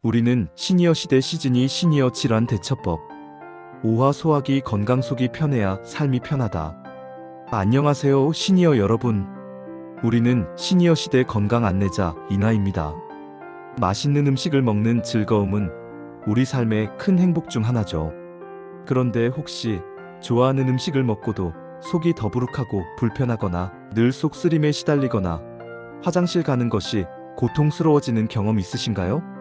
우리는 시니어 시대 시즌2 시니어 질환 대처법. 오화 소화기 건강 속이 편해야 삶이 편하다. 안녕하세요 시니어 여러분. 우리는 시니어 시대 건강 안내자 이나입니다. 맛있는 음식을 먹는 즐거움은 우리 삶의 큰 행복 중 하나죠. 그런데 혹시 좋아하는 음식을 먹고도 속이 더부룩하고 불편하거나 늘 속쓰림에 시달리거나 화장실 가는 것이 고통스러워지는 경험 있으신가요?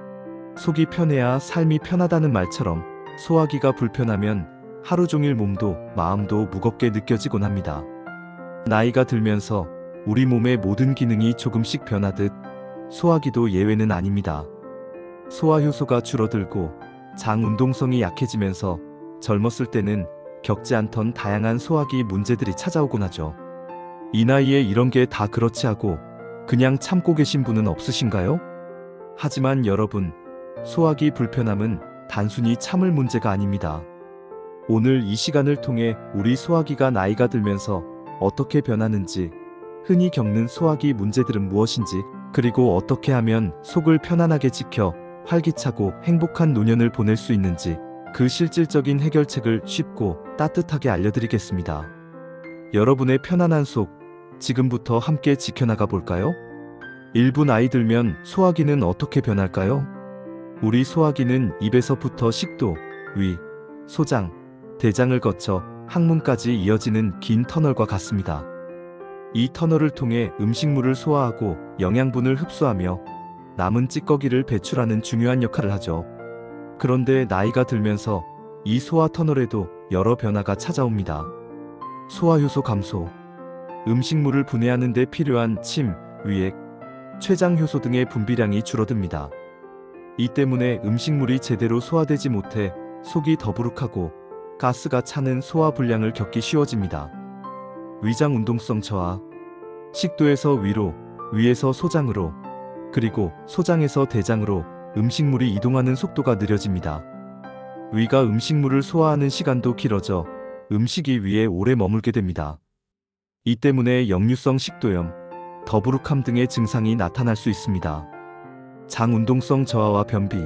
속이 편해야 삶이 편하다는 말처럼 소화기가 불편하면 하루 종일 몸도 마음도 무겁게 느껴지곤 합니다. 나이가 들면서 우리 몸의 모든 기능이 조금씩 변하듯 소화기도 예외는 아닙니다. 소화 효소가 줄어들고 장 운동성이 약해지면서 젊었을 때는 겪지 않던 다양한 소화기 문제들이 찾아오곤 하죠. 이 나이에 이런 게 다 그렇지 하고 그냥 참고 계신 분은 없으신가요? 하지만 여러분, 소화기 불편함은 단순히 참을 문제가 아닙니다. 오늘 이 시간을 통해 우리 소화기가 나이가 들면서 어떻게 변하는지, 흔히 겪는 소화기 문제들은 무엇인지, 그리고 어떻게 하면 속을 편안하게 지켜 활기차고 행복한 노년을 보낼 수 있는지 그 실질적인 해결책을 쉽고 따뜻하게 알려드리겠습니다. 여러분의 편안한 속, 지금부터 함께 지켜나가 볼까요? 1분 나이 들면 소화기는 어떻게 변할까요? 우리 소화기는 입에서부터 식도, 위, 소장, 대장을 거쳐 항문까지 이어지는 긴 터널과 같습니다. 이 터널을 통해 음식물을 소화하고 영양분을 흡수하며 남은 찌꺼기를 배출하는 중요한 역할을 하죠. 그런데 나이가 들면서 이 소화 터널에도 여러 변화가 찾아옵니다. 소화효소 감소, 음식물을 분해하는 데 필요한 침, 위액, 췌장효소 등의 분비량이 줄어듭니다. 이 때문에 음식물이 제대로 소화되지 못해 속이 더부룩하고 가스가 차는 소화불량을 겪기 쉬워집니다. 위장 운동성 저하, 식도에서 위로, 위에서 소장으로, 그리고 소장에서 대장으로 음식물이 이동하는 속도가 느려집니다. 위가 음식물을 소화하는 시간도 길어져 음식이 위에 오래 머물게 됩니다. 이 때문에 역류성 식도염, 더부룩함 등의 증상이 나타날 수 있습니다. 장 운동성 저하와 변비,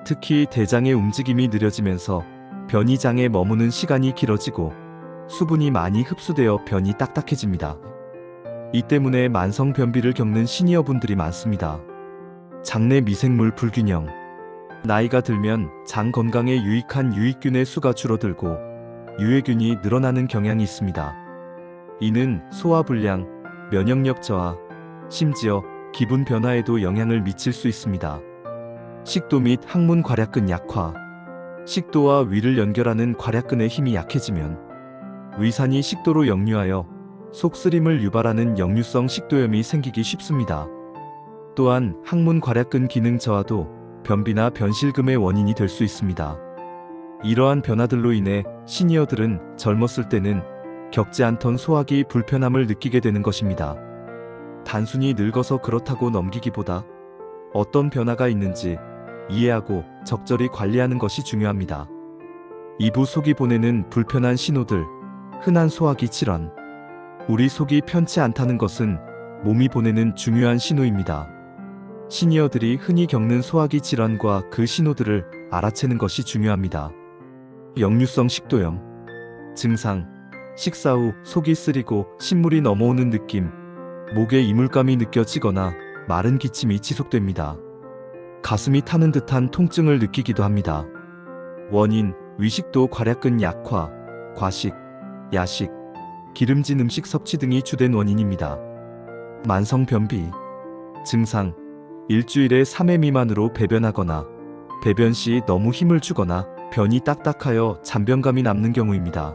특히 대장의 움직임이 느려지면서 변이 장에 머무는 시간이 길어지고 수분이 많이 흡수되어 변이 딱딱해집니다. 이 때문에 만성 변비를 겪는 시니어분들이 많습니다. 장내 미생물 불균형, 나이가 들면 장 건강에 유익한 유익균의 수가 줄어들고 유해균이 늘어나는 경향이 있습니다. 이는 소화불량, 면역력 저하, 심지어 기분 변화에도 영향을 미칠 수 있습니다. 식도 및 항문 괄약근 약화, 식도와 위를 연결하는 괄약근의 힘이 약해지면 위산이 식도로 역류하여 속쓰림을 유발하는 역류성 식도염이 생기기 쉽습니다. 또한 항문 괄약근 기능 저하도 변비나 변실금의 원인이 될 수 있습니다. 이러한 변화들로 인해 시니어들은 젊었을 때는 겪지 않던 소화기 불편함을 느끼게 되는 것입니다. 단순히 늙어서 그렇다고 넘기기보다 어떤 변화가 있는지 이해하고 적절히 관리하는 것이 중요합니다. 2부 속이 보내는 불편한 신호들, 흔한 소화기 질환. 우리 속이 편치 않다는 것은 몸이 보내는 중요한 신호입니다. 시니어들이 흔히 겪는 소화기 질환과 그 신호들을 알아채는 것이 중요합니다. 역류성 식도염 증상, 식사 후 속이 쓰리고 신물이 넘어오는 느낌, 목에 이물감이 느껴지거나 마른 기침이 지속됩니다. 가슴이 타는 듯한 통증을 느끼기도 합니다. 원인, 위식도 괄약근 약화, 과식, 야식, 기름진 음식 섭취 등이 주된 원인입니다. 만성 변비 증상, 일주일에 3회 미만으로 배변하거나 배변 시 너무 힘을 주거나 변이 딱딱하여 잔변감이 남는 경우입니다.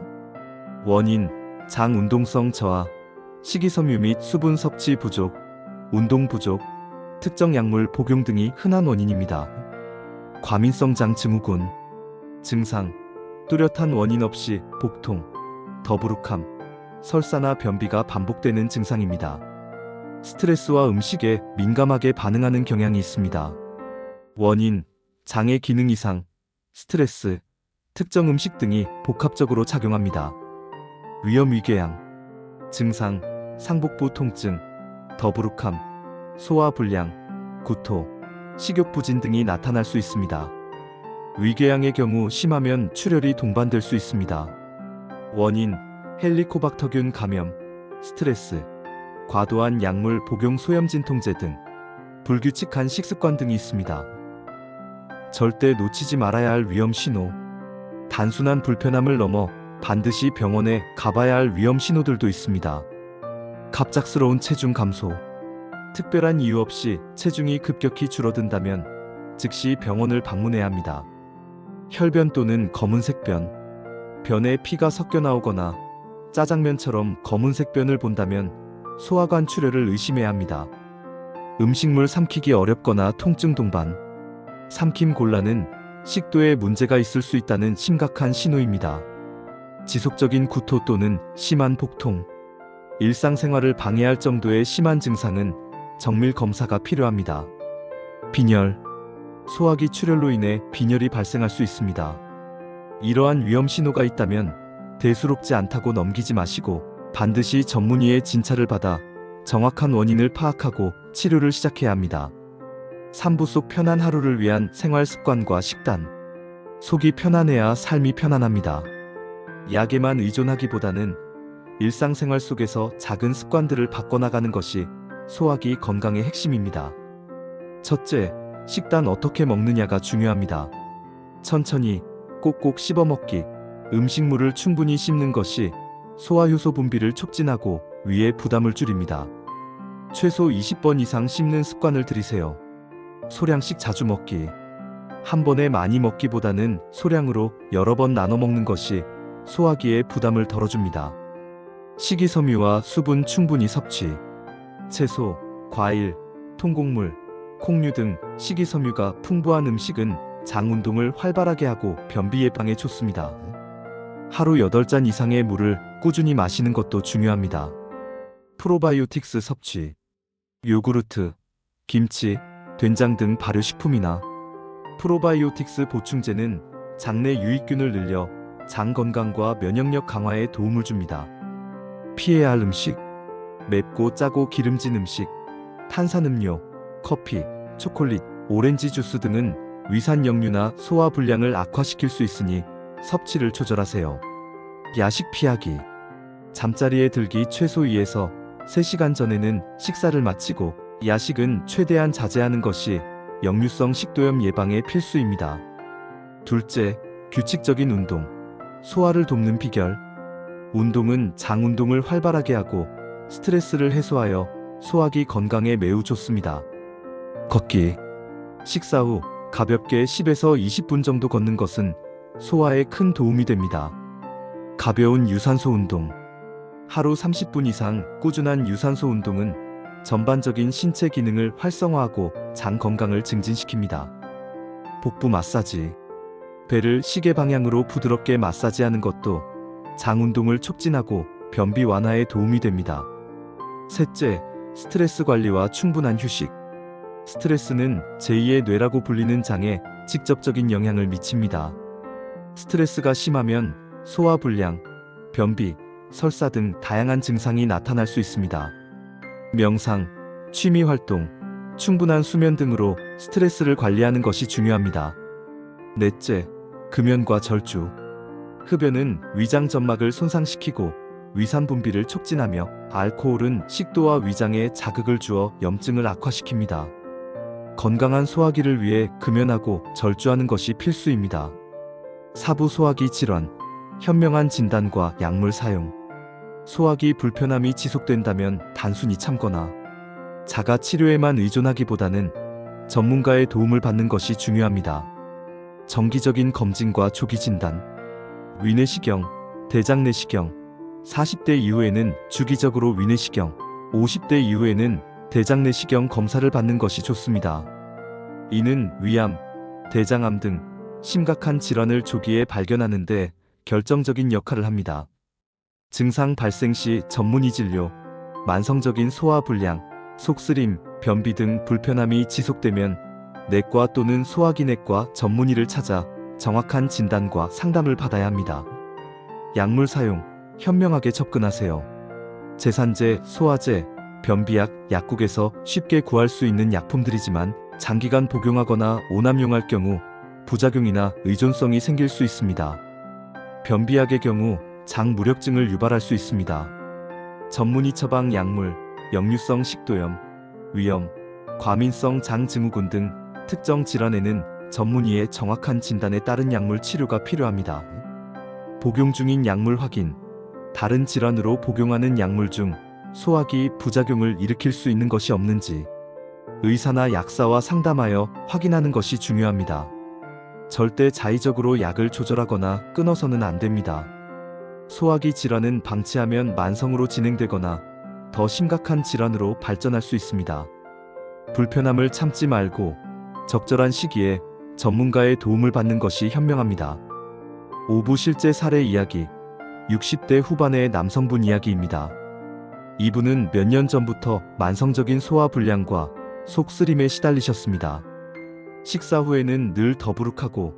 원인, 장 운동성 저하, 식이섬유 및 수분 섭취 부족, 운동 부족, 특정 약물 복용 등이 흔한 원인입니다. 과민성 장 증후군 증상, 뚜렷한 원인 없이 복통, 더부룩함, 설사나 변비가 반복되는 증상입니다. 스트레스와 음식에 민감하게 반응하는 경향이 있습니다. 원인, 장의 기능 이상, 스트레스, 특정 음식 등이 복합적으로 작용합니다. 위염위궤양 증상, 상복부 통증, 더부룩함, 소화불량, 구토, 식욕 부진 등이 나타날 수 있습니다. 위궤양의 경우 심하면 출혈이 동반될 수 있습니다. 원인: 헬리코박터균 감염, 스트레스, 과도한 약물 복용, 소염진통제 등 불규칙한 식습관 등이 있습니다. 절대 놓치지 말아야 할 위험 신호: 단순한 불편함을 넘어 반드시 병원에 가봐야 할 위험 신호들도 있습니다. 갑작스러운 체중 감소, 특별한 이유 없이 체중이 급격히 줄어든다면 즉시 병원을 방문해야 합니다. 혈변 또는 검은색 변, 변에 피가 섞여 나오거나 짜장면처럼 검은색 변을 본다면 소화관 출혈을 의심해야 합니다. 음식물 삼키기 어렵거나 통증 동반, 삼킴 곤란은 식도에 문제가 있을 수 있다는 심각한 신호입니다. 지속적인 구토 또는 심한 복통, 일상생활을 방해할 정도의 심한 증상은 정밀 검사가 필요합니다. 빈혈, 소화기 출혈로 인해 빈혈이 발생할 수 있습니다. 이러한 위험 신호가 있다면 대수롭지 않다고 넘기지 마시고 반드시 전문의의 진찰을 받아 정확한 원인을 파악하고 치료를 시작해야 합니다. 3부 속 편한 하루를 위한 생활 습관과 식단. 속이 편안해야 삶이 편안합니다. 약에만 의존하기보다는 일상생활 속에서 작은 습관들을 바꿔나가는 것이 소화기 건강의 핵심입니다. 첫째, 식단 어떻게 먹느냐가 중요합니다. 천천히, 꼭꼭 씹어 먹기, 음식물을 충분히 씹는 것이 소화효소 분비를 촉진하고 위의 부담을 줄입니다. 최소 20번 이상 씹는 습관을 들이세요. 소량씩 자주 먹기. 한 번에 많이 먹기보다는 소량으로 여러 번 나눠 먹는 것이 소화기의 부담을 덜어줍니다. 식이섬유와 수분 충분히 섭취. 채소, 과일, 통곡물, 콩류 등 식이섬유가 풍부한 음식은 장 운동을 활발하게 하고 변비 예방에 좋습니다. 하루 8잔 이상의 물을 꾸준히 마시는 것도 중요합니다. 프로바이오틱스 섭취. 요구르트, 김치, 된장 등 발효식품이나 프로바이오틱스 보충제는 장내 유익균을 늘려 장 건강과 면역력 강화에 도움을 줍니다. 피해야 할 음식: 맵고 짜고 기름진 음식, 탄산음료, 커피, 초콜릿, 오렌지 주스 등은 위산 역류나 소화 불량을 악화시킬 수 있으니 섭취를 조절하세요. 야식 피하기. 잠자리에 들기 최소 2에서 3시간 전에는 식사를 마치고 야식은 최대한 자제하는 것이 역류성 식도염 예방에 필수입니다. 둘째, 규칙적인 운동. 소화를 돕는 비결. 운동은 장 운동을 활발하게 하고 스트레스를 해소하여 소화기 건강에 매우 좋습니다. 걷기. 식사 후 가볍게 10에서 20분 정도 걷는 것은 소화에 큰 도움이 됩니다. 가벼운 유산소 운동. 하루 30분 이상 꾸준한 유산소 운동은 전반적인 신체 기능을 활성화하고 장 건강을 증진시킵니다. 복부 마사지. 배를 시계 방향으로 부드럽게 마사지하는 것도 장 운동을 촉진하고 변비 완화에 도움이 됩니다. 셋째, 스트레스 관리와 충분한 휴식. 스트레스는 제2의 뇌라고 불리는 장에 직접적인 영향을 미칩니다. 스트레스가 심하면 소화 불량, 변비, 설사 등 다양한 증상이 나타날 수 있습니다. 명상, 취미 활동, 충분한 수면 등으로 스트레스를 관리하는 것이 중요합니다. 넷째, 금연과 절주. 흡연은 위장 점막을 손상시키고 위산 분비를 촉진하며 알코올은 식도와 위장에 자극을 주어 염증을 악화시킵니다. 건강한 소화기를 위해 금연하고 절주하는 것이 필수입니다. 사부 소화기 질환, 현명한 진단과 약물 사용. 소화기 불편함이 지속된다면 단순히 참거나 자가 치료에만 의존하기보다는 전문가의 도움을 받는 것이 중요합니다. 정기적인 검진과 조기 진단. 위내시경, 대장내시경. 40대 이후에는 주기적으로 위내시경, 50대 이후에는 대장내시경 검사를 받는 것이 좋습니다. 이는 위암, 대장암 등 심각한 질환을 조기에 발견하는 데 결정적인 역할을 합니다. 증상 발생 시 전문의 진료, 만성적인 소화 불량, 속쓰림, 변비 등 불편함이 지속되면 내과 또는 소화기내과 전문의를 찾아 정확한 진단과 상담을 받아야 합니다. 약물 사용, 현명하게 접근하세요. 제산제, 소화제, 변비약, 약국에서 쉽게 구할 수 있는 약품들이지만 장기간 복용하거나 오남용할 경우 부작용이나 의존성이 생길 수 있습니다. 변비약의 경우 장 무력증을 유발할 수 있습니다. 전문의 처방 약물, 역류성 식도염, 위염, 과민성 장 증후군 등 특정 질환에는 전문의의 정확한 진단에 따른 약물 치료가 필요합니다. 복용 중인 약물 확인, 다른 질환으로 복용하는 약물 중 소화기 부작용을 일으킬 수 있는 것이 없는지 의사나 약사와 상담하여 확인하는 것이 중요합니다. 절대 자의적으로 약을 조절하거나 끊어서는 안 됩니다. 소화기 질환은 방치하면 만성으로 진행되거나 더 심각한 질환으로 발전할 수 있습니다. 불편함을 참지 말고 적절한 시기에 전문가의 도움을 받는 것이 현명합니다. 5부 실제 사례 이야기, 60대 후반의 남성분 이야기입니다. 이분은 몇 년 전부터 만성적인 소화 불량과 속 쓰림에 시달리셨습니다. 식사 후에는 늘 더부룩하고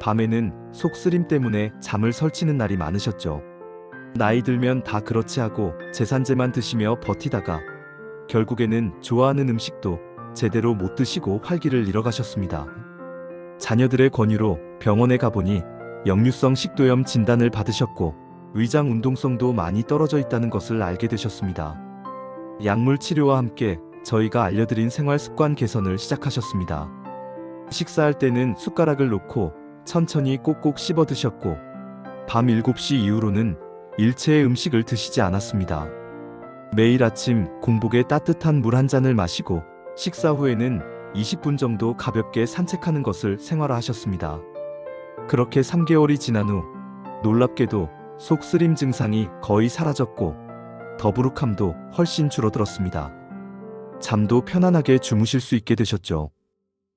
밤에는 속 쓰림 때문에 잠을 설치는 날이 많으셨죠. 나이 들면 다 그렇지 하고 제산제만 드시며 버티다가 결국에는 좋아하는 음식도 제대로 못 드시고 활기를 잃어가셨습니다. 자녀들의 권유로 병원에 가보니 역류성 식도염 진단을 받으셨고 위장 운동성도 많이 떨어져 있다는 것을 알게 되셨습니다. 약물 치료와 함께 저희가 알려드린 생활 습관 개선을 시작하셨습니다. 식사할 때는 숟가락을 놓고 천천히 꼭꼭 씹어 드셨고 밤 7시 이후로는 일체의 음식을 드시지 않았습니다. 매일 아침 공복에 따뜻한 물 한 잔을 마시고 식사 후에는 20분 정도 가볍게 산책하는 것을 생활화하셨습니다. 그렇게 3개월이 지난 후 놀랍게도 속 쓰림 증상이 거의 사라졌고 더부룩함도 훨씬 줄어들었습니다. 잠도 편안하게 주무실 수 있게 되셨죠.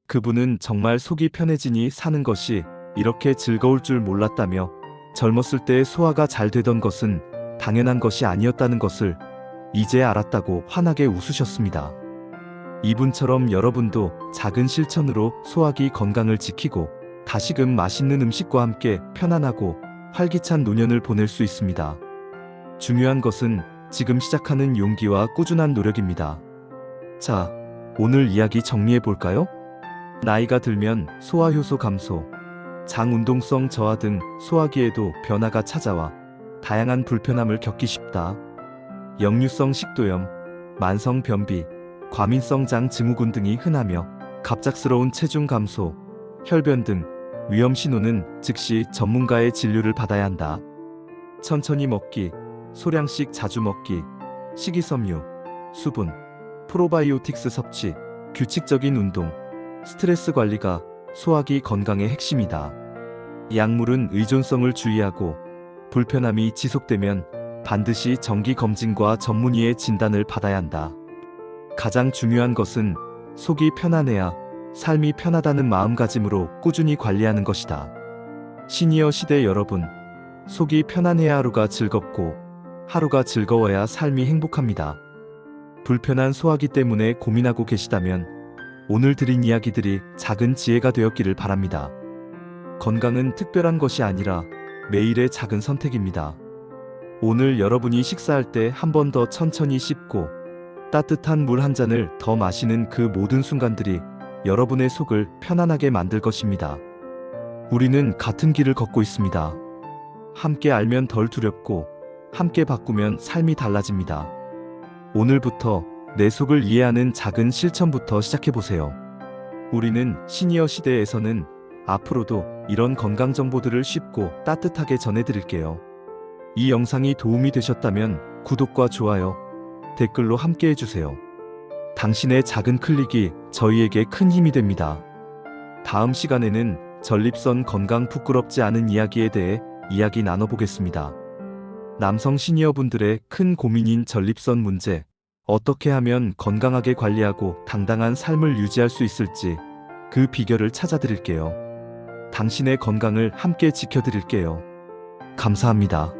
그분은 정말 속이 편해지니 사는 것이 이렇게 즐거울 줄 몰랐다며 젊었을 때 소화가 잘 되던 것은 당연한 것이 아니었다는 것을 이제 알았다고 환하게 웃으셨습니다. 이분처럼 여러분도 작은 실천으로 소화기 건강을 지키고 다시금 맛있는 음식과 함께 편안하고 활기찬 노년을 보낼 수 있습니다. 중요한 것은 지금 시작하는 용기와 꾸준한 노력입니다. 자, 오늘 이야기 정리해 볼까요? 나이가 들면 소화 효소 감소, 장 운동성 저하 등 소화기에도 변화가 찾아와 다양한 불편함을 겪기 쉽다. 역류성 식도염, 만성 변비, 과민성 장 증후군 등이 흔하며 갑작스러운 체중 감소, 혈변 등 위험 신호는 즉시 전문가의 진료를 받아야 한다. 천천히 먹기, 소량씩 자주 먹기, 식이섬유, 수분, 프로바이오틱스 섭취, 규칙적인 운동, 스트레스 관리가 소화기 건강의 핵심이다. 약물은 의존성을 주의하고 불편함이 지속되면 반드시 정기 검진과 전문의의 진단을 받아야 한다. 가장 중요한 것은 속이 편안해야 삶이 편하다는 마음가짐으로 꾸준히 관리하는 것이다. 시니어 시대 여러분, 속이 편안해야 하루가 즐겁고 하루가 즐거워야 삶이 행복합니다. 불편한 소화기 때문에 고민하고 계시다면 오늘 드린 이야기들이 작은 지혜가 되었기를 바랍니다. 건강은 특별한 것이 아니라 매일의 작은 선택입니다. 오늘 여러분이 식사할 때 한 번 더 천천히 씹고 따뜻한 물 한 잔을 더 마시는 그 모든 순간들이 여러분의 속을 편안하게 만들 것입니다. 우리는 같은 길을 걷고 있습니다. 함께 알면 덜 두렵고 함께 바꾸면 삶이 달라집니다. 오늘부터 내 속을 이해하는 작은 실천부터 시작해보세요. 우리는 시니어 시대에서는 앞으로도 이런 건강 정보들을 쉽고 따뜻하게 전해드릴게요. 이 영상이 도움이 되셨다면 구독과 좋아요, 댓글로 함께 해주세요. 당신의 작은 클릭이 저희에게 큰 힘이 됩니다. 다음 시간에는 전립선 건강 부끄럽지 않은 이야기에 대해 이야기 나눠보겠습니다. 남성 시니어분들의 큰 고민인 전립선 문제, 어떻게 하면 건강하게 관리하고 당당한 삶을 유지할 수 있을지 그 비결을 찾아드릴게요. 당신의 건강을 함께 지켜드릴게요. 감사합니다.